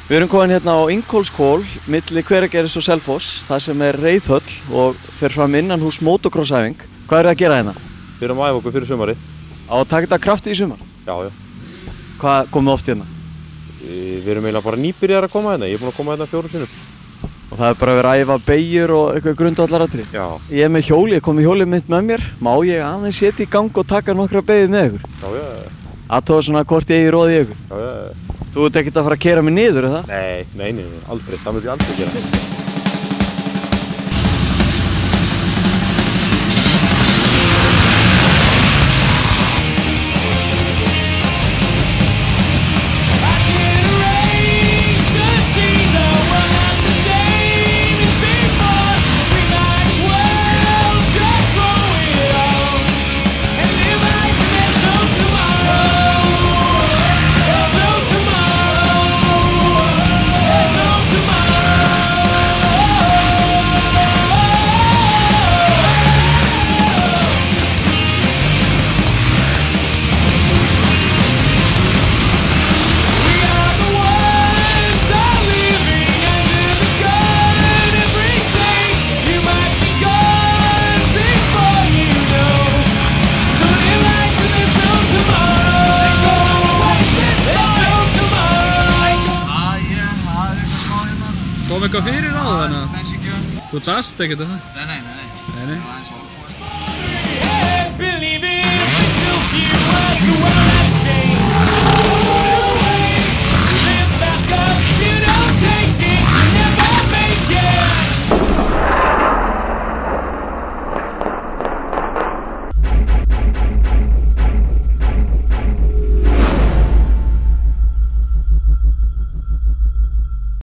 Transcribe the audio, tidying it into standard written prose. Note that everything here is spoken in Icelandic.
Við erum komin hérna á Ingólfshvol, milli Hveragerðis og Selfoss, þar sem reiðhöll og fer fram innanhús motocross-æfing. Hvað eru að gera hérna? Við erum að æfa okkur fyrir sumarið. Á að taka þetta krafti í sumar? Já. Hvað komið oft hérna? Við erum eiginlega bara nýbyrjar að koma hérna. Ég er búinn að koma hérna 4 sinnum. Og það er bara verið að æfa beygjur og eitthvað grundvallaratriði? Já. Ég er með hjóli, ég kom með hjólið mitt með mér. Má ég aðeins setja í gang og taka nokkra beygjur með ykkur? Já. Athuga svona hvort ég eigi róð í ykkur? Já. Þú ert ekkert að fara að keyra mig niður, er það? Nei, aldrei. Það myndi ég aldrei gera. Kom eitthvað fyrir á það? Þú dast ekkert um það? Nei.